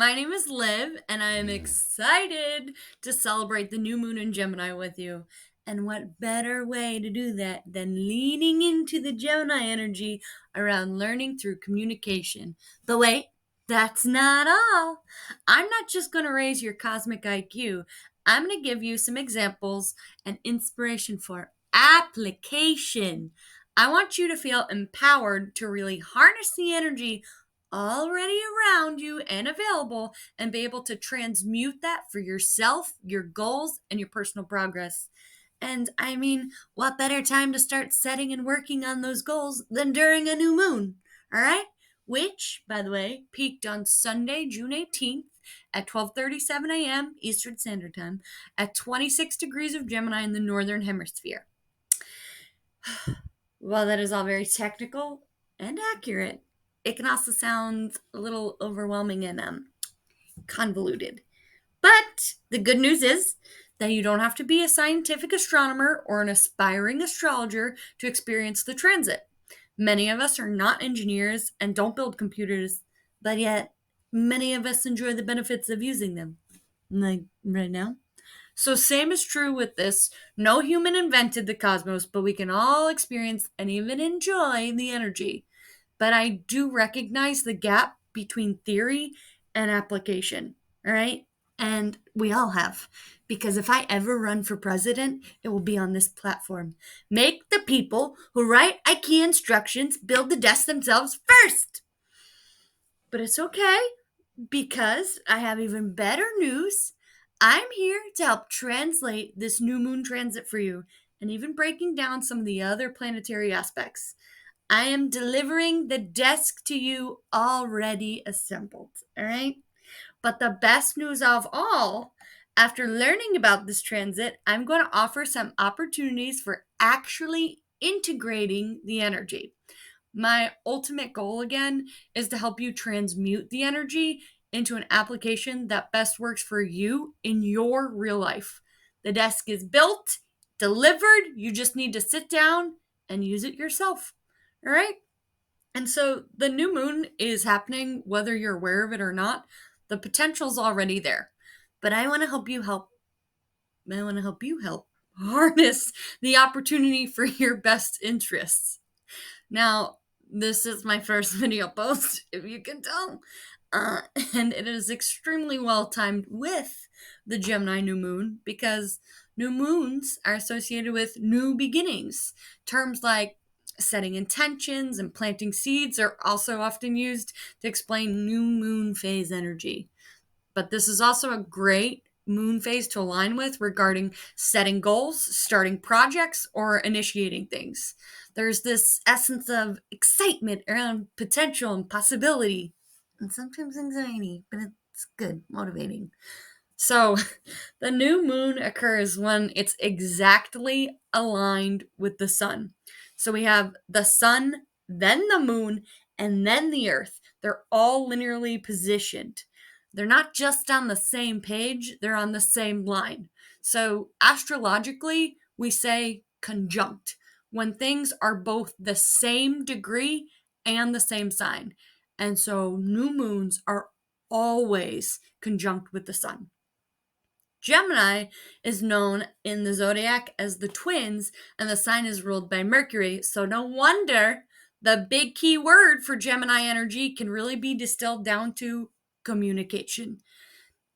My name is Liv, and I am excited to celebrate the new moon in Gemini with you. And what better way to do that than leaning into the Gemini energy around learning through communication? But wait, that's not all. I'm not just going to raise your cosmic IQ, I'm going to give you some examples and inspiration for application. I want you to feel empowered to really harness the energy already around you and available and be able to transmute that for yourself, your goals, and your personal progress. And I mean, what better time to start setting and working on those goals than during a new moon? All right? Which, by the way, peaked on Sunday, June 18th at 12:37 a.m. Eastern Standard Time at 26 degrees of Gemini in the northern hemisphere. While that is all very technical and accurate, it can also sound a little overwhelming and convoluted. But the good news is that you don't have to be a scientific astronomer or an aspiring astrologer to experience the transit. Many of us are not engineers and don't build computers, but yet many of us enjoy the benefits of using them. Like right now. So same is true with this. No human invented the cosmos, but we can all experience and even enjoy the energy. But I do recognize the gap between theory and application, all right? And we all have. Because if I ever run for president, it will be on this platform. Make the people who write IKEA instructions build the desk themselves first. But it's okay, because I have even better news. I'm here to help translate this new moon transit for you and even breaking down some of the other planetary aspects. I am delivering the desk to you already assembled, all right? But the best news of all, after learning about this transit, I'm going to offer some opportunities for actually integrating the energy. My ultimate goal, again, is to help you transmute the energy into an application that best works for you in your real life. The desk is built, delivered. You just need to sit down and use it yourself. All right? And so the new moon is happening whether you're aware of it or not. The potential's already there. But I want to help you help harness the opportunity for your best interests. Now, this is my first video post, if you can tell. And it is extremely well timed with the Gemini new moon because new moons are associated with new beginnings. Terms like setting intentions and planting seeds are also often used to explain new moon phase energy. But this is also a great moon phase to align with regarding setting goals, starting projects, or initiating things. There's this essence of excitement around potential and possibility, and sometimes anxiety, but it's good, motivating. So, the new moon occurs when it's exactly aligned with the sun. So, we have the sun, then the moon, and then the earth. They're all linearly positioned. They're not just on the same page, they're on the same line. So, astrologically, we say conjunct when things are both the same degree and the same sign. And so, new moons are always conjunct with the sun. Gemini is known in the zodiac as the twins, and the sign is ruled by Mercury. So no wonder the big key word for Gemini energy can really be distilled down to communication.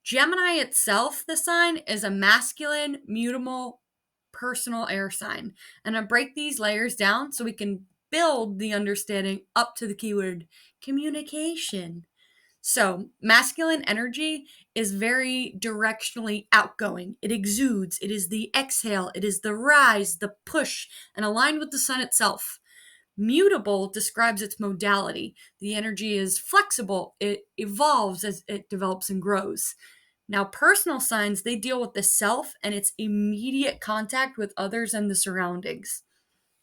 Gemini itself, the sign, is a masculine, mutable, personal air sign. And I break these layers down so we can build the understanding up to the keyword communication. So, masculine energy is very directionally outgoing. It exudes. It is the exhale. It is the rise, the push, and aligned with the sun itself. Mutable describes its modality. The energy is flexible. It evolves as it develops and grows. Now, personal signs, they deal with the self and its immediate contact with others and the surroundings.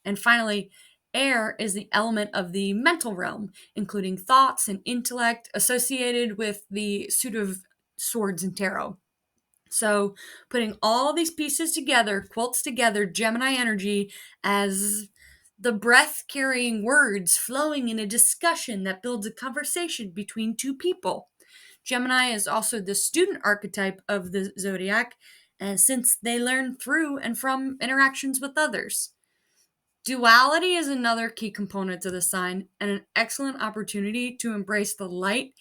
And finally, air is the element of the mental realm, including thoughts and intellect associated with the suit of swords and tarot. So, putting all these pieces together, quilts together Gemini energy as the breath carrying words flowing in a discussion that builds a conversation between two people. Gemini is also the student archetype of the zodiac, since they learn through and from interactions with others. Duality is another key component to the sign and an excellent opportunity to embrace the light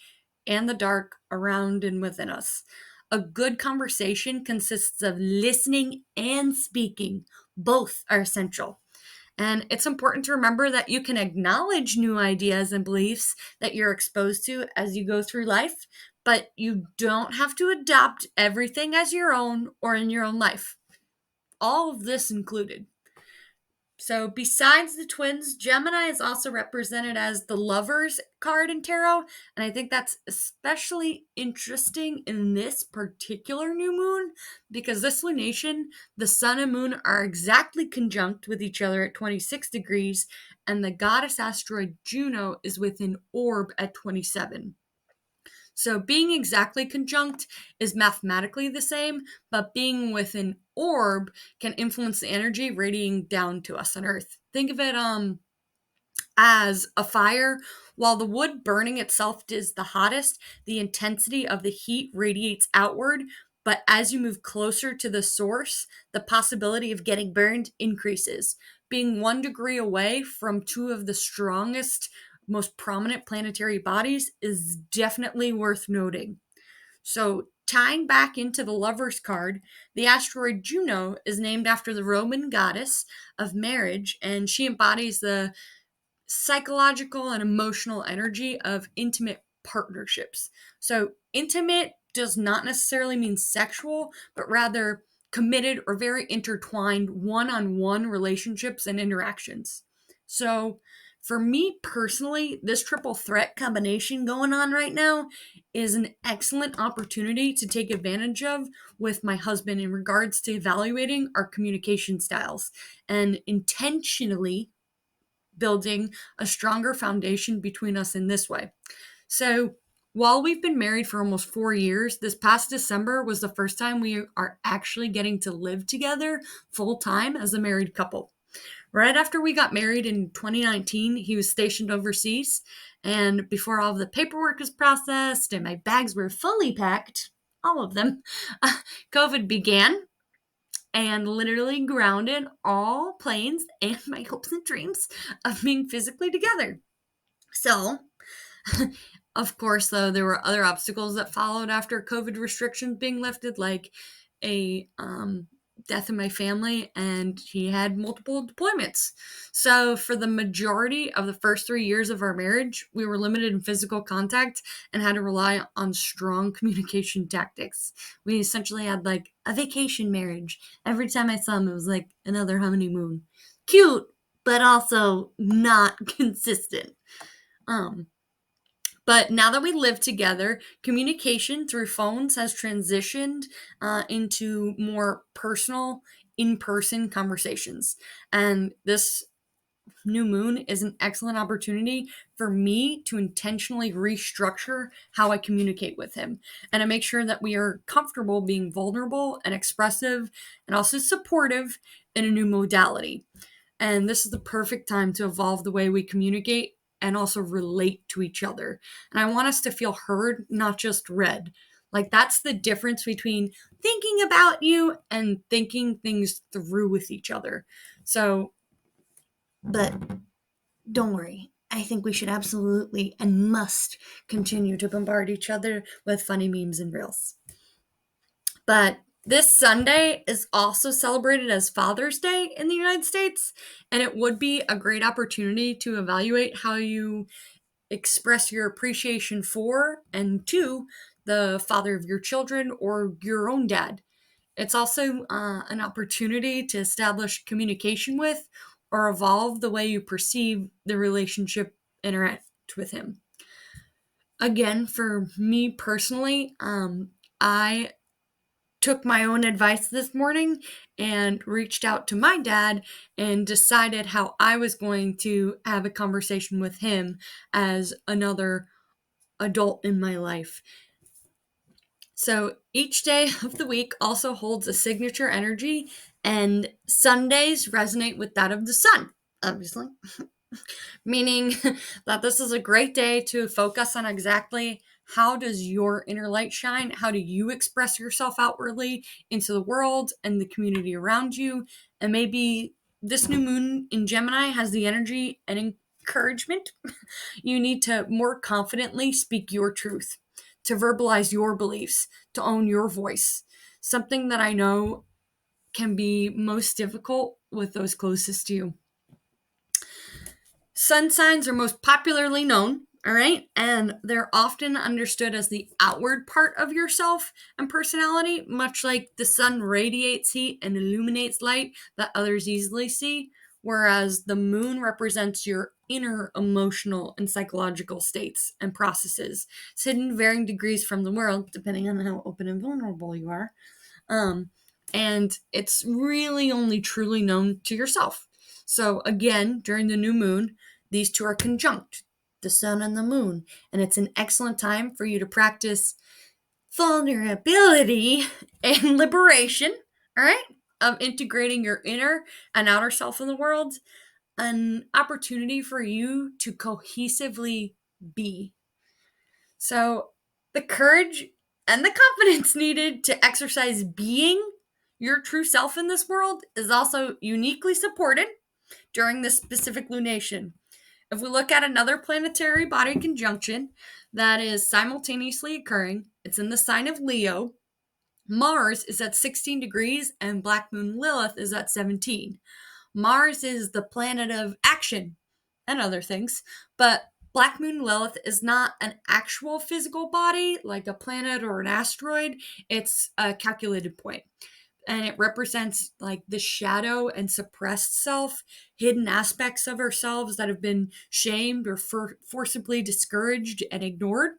and the dark around and within us. A good conversation consists of listening and speaking. Both are essential. And it's important to remember that you can acknowledge new ideas and beliefs that you're exposed to as you go through life, but you don't have to adopt everything as your own or in your own life. All of this included. So, besides the twins, Gemini is also represented as the Lovers card in tarot. And I think that's especially interesting in this particular new moon because this lunation, the sun and moon are exactly conjunct with each other at 26 degrees, and the goddess asteroid Juno is within orb at 27. So being exactly conjunct is mathematically the same, but being with an orb can influence the energy radiating down to us on Earth. Think of it as a fire. While the wood burning itself is the hottest, the intensity of the heat radiates outward. But as you move closer to the source, the possibility of getting burned increases. Being 1 degree away from two of the strongest, most prominent planetary bodies is definitely worth noting. So, tying back into the Lover's card, the asteroid Juno is named after the Roman goddess of marriage, and she embodies the psychological and emotional energy of intimate partnerships. So, intimate does not necessarily mean sexual, but rather committed or very intertwined one on one relationships and interactions. So, for me personally, this triple threat combination going on right now is an excellent opportunity to take advantage of with my husband in regards to evaluating our communication styles and intentionally building a stronger foundation between us in this way. So, while we've been married for almost 4 years, this past December was the first time we are actually getting to live together full time as a married couple. Right after we got married in 2019, he was stationed overseas. And before all of the paperwork was processed and my bags were fully packed, all of them, COVID began and literally grounded all plans and my hopes and dreams of being physically together. So, of course, though, there were other obstacles that followed after COVID restrictions being lifted, like a death in my family, and he had multiple deployments. So, for the majority of the first 3 years of our marriage, we were limited in physical contact and had to rely on strong communication tactics. We essentially had like a vacation marriage. Every time I saw him, it was like another honeymoon. Cute, but also not consistent. But now that we live together, communication through phones has transitioned into more personal, in-person conversations. And this new moon is an excellent opportunity for me to intentionally restructure how I communicate with him and to make sure that we are comfortable being vulnerable and expressive and also supportive in a new modality. And this is the perfect time to evolve the way we communicate and also relate to each other. And I want us to feel heard, not just read. Like, that's the difference between thinking about you and thinking things through with each other. So, but don't worry. I think we should absolutely and must continue to bombard each other with funny memes and reels. But this Sunday is also celebrated as Father's Day in the United States, and it would be a great opportunity to evaluate how you express your appreciation for and to the father of your children or your own dad. It's also an opportunity to establish communication with or evolve the way you perceive the relationship interact with him. Again, for me personally, I took my own advice this morning and reached out to my dad and decided how I was going to have a conversation with him as another adult in my life. So each day of the week also holds a signature energy, and Sundays resonate with that of the sun, obviously. Meaning that this is a great day to focus on exactly How does your inner light shine? How do you express yourself outwardly into the world and the community around you? And maybe this new moon in Gemini has the energy and encouragement. You need to more confidently speak your truth, to verbalize your beliefs, to own your voice. Something that I know can be most difficult with those closest to you. Sun signs are most popularly known, all right? And they're often understood as the outward part of yourself and personality, much like the sun radiates heat and illuminates light that others easily see, whereas the moon represents your inner emotional and psychological states and processes. It's hidden in varying degrees from the world, depending on how open and vulnerable you are. And it's really only truly known to yourself. So again, during the new moon, these two are conjunct, the sun and the moon, and it's an excellent time for you to practice vulnerability and liberation, all right, of integrating your inner and outer self in the world, an opportunity for you to cohesively be. So the courage and the confidence needed to exercise being your true self in this world is also uniquely supported during this specific lunation. If we look at another planetary body conjunction that is simultaneously occurring, it's in the sign of Leo. Mars is at 16 degrees and Black Moon Lilith is at 17. Mars is the planet of action and other things, but Black Moon Lilith is not an actual physical body like a planet or an asteroid. It's a calculated point. And it represents like the shadow and suppressed self, hidden aspects of ourselves that have been shamed or forcibly discouraged and ignored.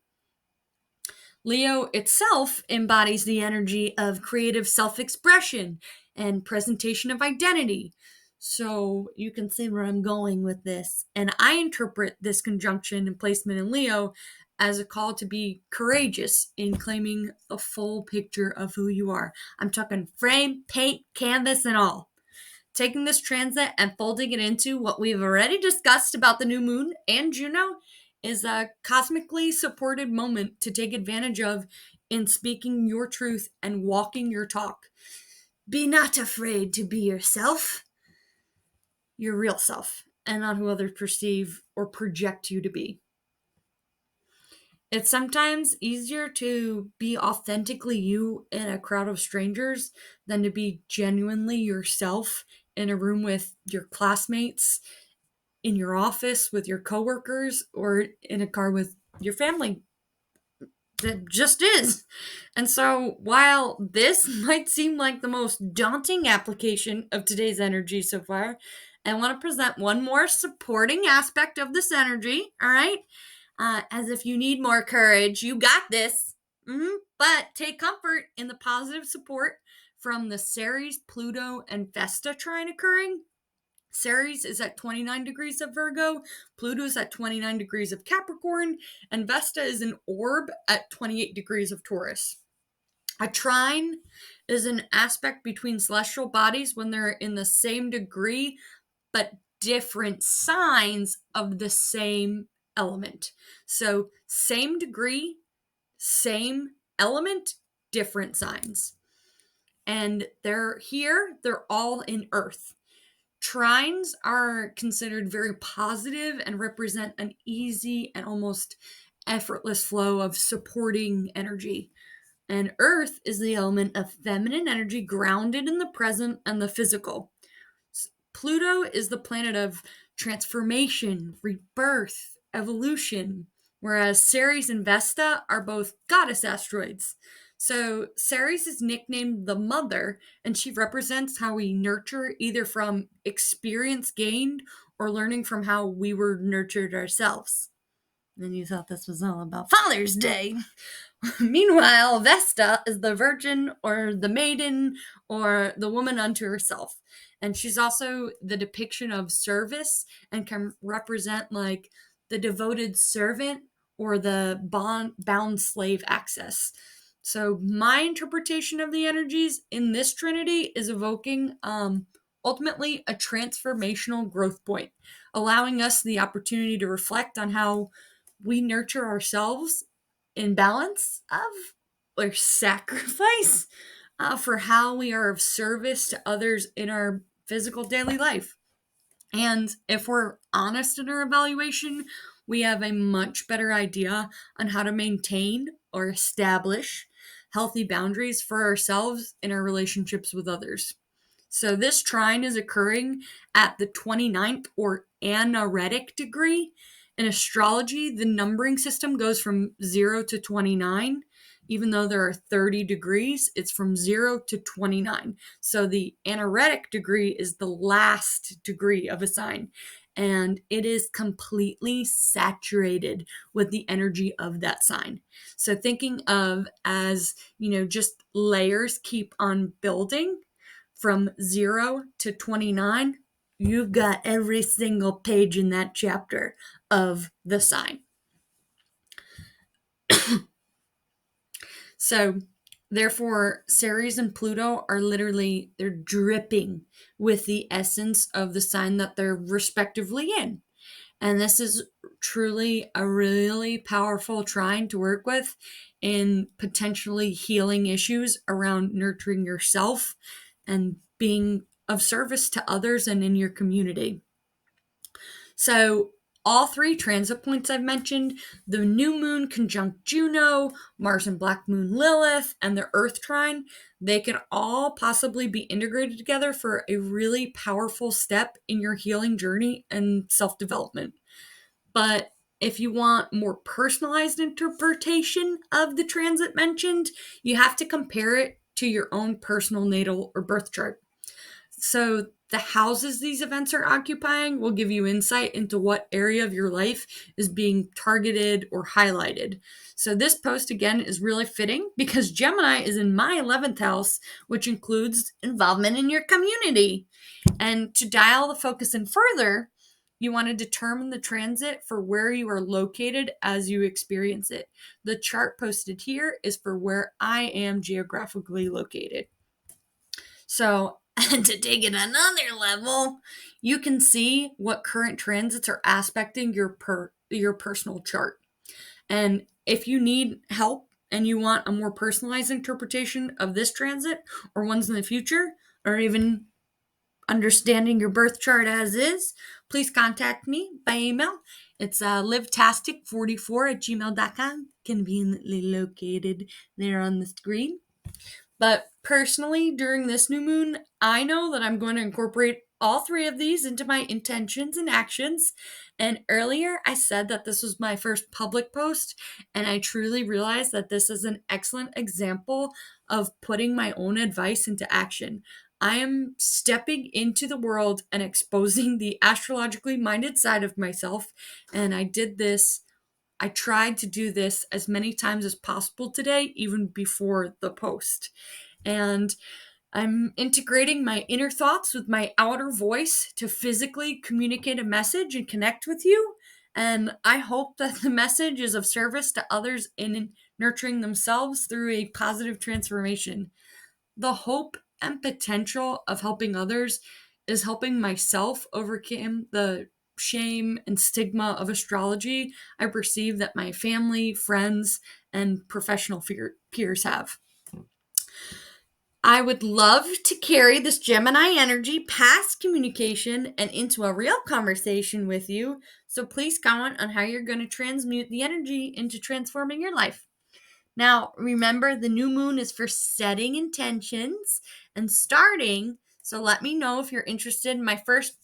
Leo itself embodies the energy of creative self-expression and presentation of identity. So you can see where I'm going with this. And I interpret this conjunction and placement in Leo as a call to be courageous in claiming a full picture of who you are. I'm talking frame, paint, canvas, and all. Taking this transit and folding it into what we've already discussed about the new moon and Juno is a cosmically supported moment to take advantage of in speaking your truth and walking your talk. Be not afraid to be yourself, your real self, and not who others perceive or project you to be. It's sometimes easier to be authentically you in a crowd of strangers than to be genuinely yourself in a room with your classmates, in your office with your coworkers, or in a car with your family. That just is. And so while this might seem like the most daunting application of today's energy so far, I want to present one more supporting aspect of this energy, all right? As if you need more courage, you got this. But take comfort in the positive support from the Ceres, Pluto, and Vesta trine occurring. Ceres is at 29 degrees of Virgo, Pluto is at 29 degrees of Capricorn, and Vesta is an orb at 28 degrees of Taurus. A trine is an aspect between celestial bodies when they're in the same degree, but different signs of the same element. So, same degree, same element, different signs. And they're all in Earth. Trines are considered very positive and represent an easy and almost effortless flow of supporting energy. And Earth is the element of feminine energy grounded in the present and the physical. Pluto is the planet of transformation, rebirth, evolution, whereas Ceres and Vesta are both goddess asteroids. So Ceres is nicknamed the mother, and she represents how we nurture either from experience gained or learning from how we were nurtured ourselves. And you thought this was all about Father's Day. Meanwhile, Vesta is the virgin or the maiden or the woman unto herself. And she's also the depiction of service and can represent like the devoted servant or the bound slave access. So my interpretation of the energies in this trinity is evoking ultimately a transformational growth point, allowing us the opportunity to reflect on how we nurture ourselves imbalance of or sacrifice for how we are of service to others in our physical daily life. And if we're honest in our evaluation, we have a much better idea on how to maintain or establish healthy boundaries for ourselves in our relationships with others. So this trine is occurring at the 29th or anaretic degree. In astrology, the numbering system goes from 0 to 29. Even though there are 30 degrees, it's from 0 to 29. So the anaretic degree is the last degree of a sign, and it is completely saturated with the energy of that sign. So thinking of as, just layers keep on building from 0 to 29, you've got every single page in that chapter of the sign. So therefore, Ceres and Pluto are literally, they're dripping with the essence of the sign that they're respectively in. And this is truly a really powerful trine to work with in potentially healing issues around nurturing yourself and being of service to others and in your community. So all three transit points I've mentioned, the new moon conjunct Juno, Mars and black moon Lilith, and the Earth trine, they can all possibly be integrated together for a really powerful step in your healing journey and self-development. But if you want more personalized interpretation of the transit mentioned, you have to compare it to your own personal natal or birth chart. So the houses these events are occupying will give you insight into what area of your life is being targeted or highlighted. So this post, again, is really fitting because Gemini is in my 11th house, which includes involvement in your community. And to dial the focus in further, you want to determine the transit for where you are located as you experience it. The chart posted here is for where I am geographically located. So, and to take it another level, you can see what current transits are aspecting your personal chart. And if you need help and you want a more personalized interpretation of this transit or ones in the future, or even understanding your birth chart as is, please contact me by email. It's livtastic44@gmail.com, conveniently located there on the screen. But personally, during this new moon, I know that I'm going to incorporate all three of these into my intentions and actions. And earlier, I said that this was my first public post, and I truly realized that this is an excellent example of putting my own advice into action. I am stepping into the world and exposing the astrologically minded side of myself, and I tried to do this as many times as possible today, even before the post. And I'm integrating my inner thoughts with my outer voice to physically communicate a message and connect with you. And I hope that the message is of service to others in nurturing themselves through a positive transformation. The hope and potential of helping others is helping myself overcome the shame and stigma of astrology I perceive that my family, friends, and professional peers have. I would love to carry this Gemini energy past communication and into a real conversation with you. So please comment on how you're going to transmute the energy into transforming your life. Now, remember, the new moon is for setting intentions and starting. So let me know if you're interested in my first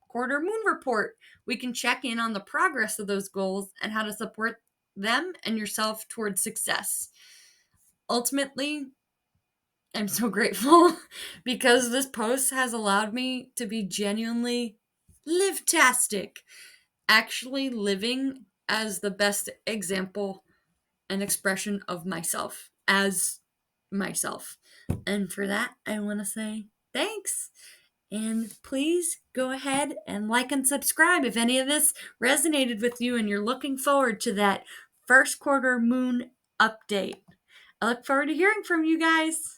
quarter moon report. We can check in on the progress of those goals and how to support them and yourself towards success. Ultimately, I'm so grateful because this post has allowed me to be genuinely livtastic, actually living as the best example and expression of myself as myself. And for that, I want to say thanks. And please go ahead and like and subscribe if any of this resonated with you and you're looking forward to that first quarter moon update. I look forward to hearing from you guys.